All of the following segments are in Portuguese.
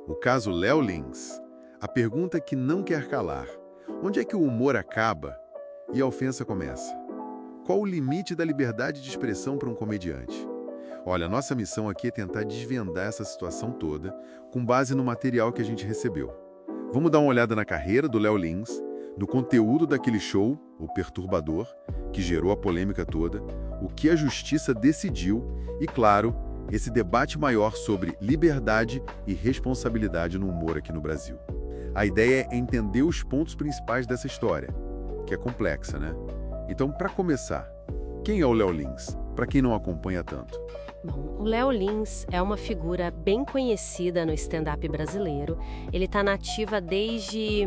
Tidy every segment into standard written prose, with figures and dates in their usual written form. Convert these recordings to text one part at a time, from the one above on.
O caso Léo Lins. A pergunta que não quer calar. Onde é que o humor acaba e a ofensa começa? Qual o limite da liberdade de expressão para um comediante? Olha, nossa missão aqui é tentar desvendar essa situação toda com base no material que a gente recebeu. Vamos dar uma olhada na carreira do Léo Lins, no conteúdo daquele show, O Perturbador, que gerou a polêmica toda, o que a justiça decidiu e, claro, esse debate maior sobre liberdade e responsabilidade no humor aqui no Brasil. A ideia é entender os pontos principais dessa história, que é complexa, né? Então, para começar, quem é o Léo Lins, para quem não acompanha tanto? Bom, o Léo Lins é uma figura bem conhecida no stand-up brasileiro. Ele está na ativa desde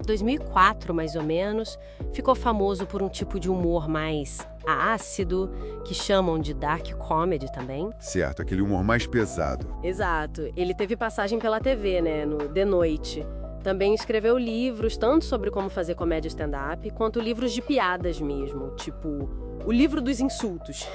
2004, mais ou menos. Ficou famoso por um tipo de humor mais ácido, que chamam de dark comedy também. Certo, aquele humor mais pesado. Exato. Ele teve passagem pela TV, né, no De Noite. Também escreveu livros, tanto sobre como fazer comédia stand-up, quanto livros de piadas mesmo, tipo o livro dos insultos.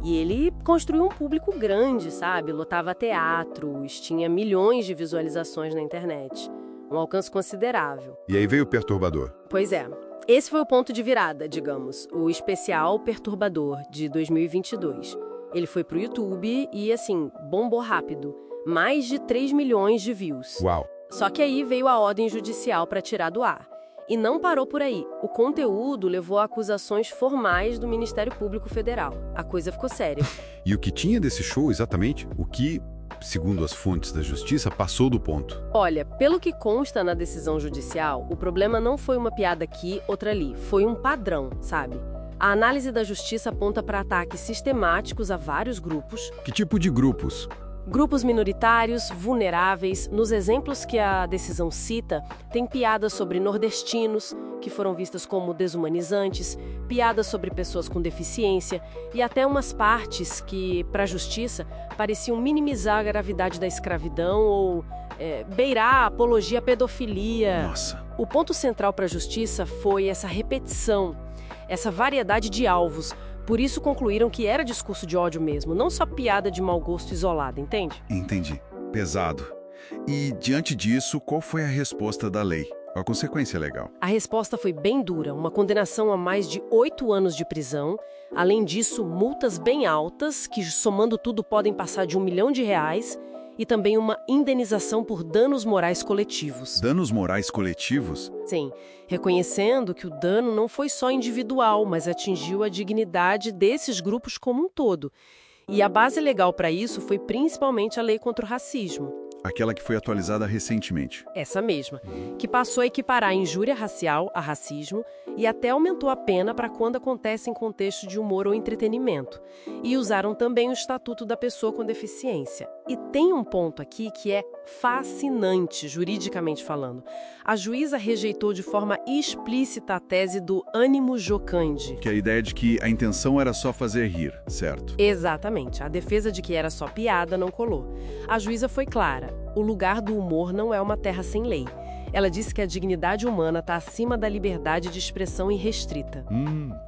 E ele construiu um público grande, sabe? Lotava teatros, tinha milhões de visualizações na internet. Um alcance considerável. E aí veio o Perturbador. Pois é. Esse foi o ponto de virada, digamos, o especial Perturbador, de 2022. Ele foi pro YouTube e, assim, bombou rápido. Mais de 3 milhões de views. Uau! Só que aí veio a ordem judicial para tirar do ar. E não parou por aí. O conteúdo levou a acusações formais do Ministério Público Federal. A coisa ficou séria. E o que tinha desse show, exatamente? O que, segundo as fontes da justiça, passou do ponto? Olha, pelo que consta na decisão judicial, o problema não foi uma piada aqui, outra ali. Foi um padrão, sabe? A análise da justiça aponta para ataques sistemáticos a vários grupos. Que tipo de grupos? Grupos minoritários, vulneráveis. Nos exemplos que a decisão cita, tem piadas sobre nordestinos, que foram vistas como desumanizantes, piadas sobre pessoas com deficiência e até umas partes que, para a justiça, pareciam minimizar a gravidade da escravidão ou beirar a apologia à pedofilia. Nossa! O ponto central para a justiça foi essa repetição, essa variedade de alvos. Por isso concluíram que era discurso de ódio mesmo, não só piada de mau gosto isolada, entende? Entendi. Pesado. E, diante disso, qual foi a resposta da lei? A consequência legal? A resposta foi bem dura, uma condenação a mais de 8 anos de prisão. Além disso, multas bem altas, que somando tudo podem passar de R$1 milhão, e também uma indenização por danos morais coletivos. Danos morais coletivos? Sim, reconhecendo que o dano não foi só individual, mas atingiu a dignidade desses grupos como um todo. E a base legal para isso foi principalmente a lei contra o racismo. Aquela que foi atualizada recentemente. Essa mesma, que passou a equiparar a injúria racial a racismo e até aumentou a pena para quando acontece em contexto de humor ou entretenimento. E usaram também o Estatuto da Pessoa com Deficiência. E tem um ponto aqui que é fascinante, juridicamente falando. A juíza rejeitou de forma explícita a tese do ânimo jocandi. Que é a ideia de que a intenção era só fazer rir, certo? Exatamente. A defesa de que era só piada não colou. A juíza foi clara. O lugar do humor não é uma terra sem lei. Ela disse que a dignidade humana está acima da liberdade de expressão irrestrita.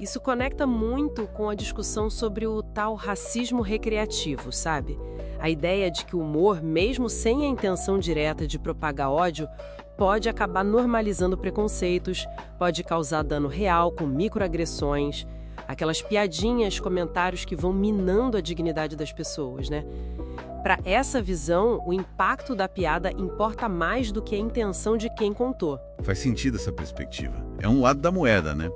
Isso conecta muito com a discussão sobre o tal racismo recreativo, sabe? A ideia de que o humor, mesmo sem a intenção direta de propagar ódio, pode acabar normalizando preconceitos, pode causar dano real com microagressões, aquelas piadinhas, comentários que vão minando a dignidade das pessoas, né? Para essa visão, o impacto da piada importa mais do que a intenção de quem contou. Faz sentido essa perspectiva. É um lado da moeda, né?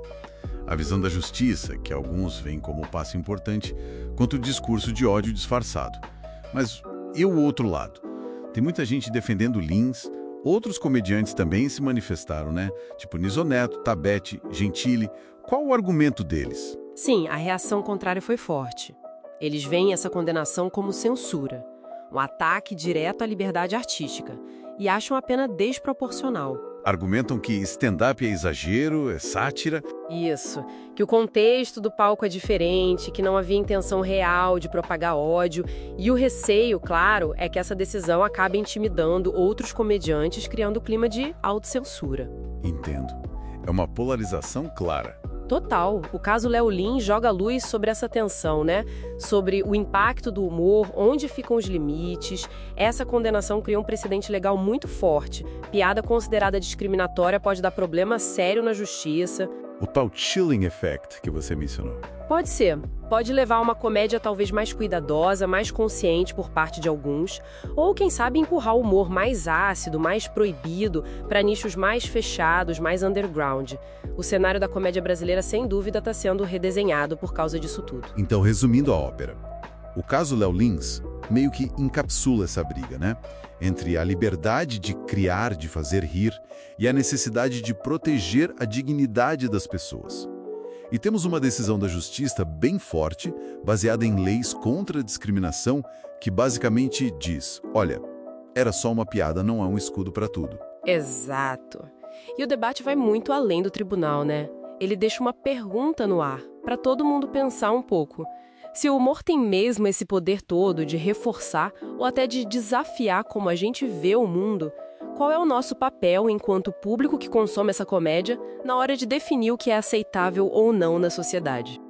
A visão da justiça, que alguns veem como um passo importante, quanto o discurso de ódio disfarçado. Mas e o outro lado? Tem muita gente defendendo Lins, outros comediantes também se manifestaram, né? Tipo Nisoneto, Tabete, Gentili. Qual o argumento deles? Sim, a reação contrária foi forte. Eles veem essa condenação como censura, um ataque direto à liberdade artística, e acham a pena desproporcional. Argumentam que stand-up é exagero, é sátira. Isso, que o contexto do palco é diferente, que não havia intenção real de propagar ódio, e o receio, claro, é que essa decisão acabe intimidando outros comediantes, criando clima de autocensura. Entendo. É uma polarização clara. Total. O caso Léo Lins joga luz sobre essa tensão, né? Sobre o impacto do humor, onde ficam os limites. Essa condenação cria um precedente legal muito forte. Piada considerada discriminatória pode dar problema sério na justiça. O tal chilling effect que você mencionou. Pode ser. Pode levar a uma comédia talvez mais cuidadosa, mais consciente por parte de alguns, ou quem sabe empurrar o humor mais ácido, mais proibido, para nichos mais fechados, mais underground. O cenário da comédia brasileira, sem dúvida, está sendo redesenhado por causa disso tudo. Então, resumindo a ópera, o caso Léo Lins meio que encapsula essa briga, né? Entre a liberdade de criar, de fazer rir, e a necessidade de proteger a dignidade das pessoas. E temos uma decisão da justiça bem forte, baseada em leis contra a discriminação, que basicamente diz, olha, era só uma piada, não é um escudo para tudo. Exato. E o debate vai muito além do tribunal, né? Ele deixa uma pergunta no ar, para todo mundo pensar um pouco. Se o humor tem mesmo esse poder todo de reforçar ou até de desafiar como a gente vê o mundo, qual é o nosso papel enquanto público que consome essa comédia na hora de definir o que é aceitável ou não na sociedade?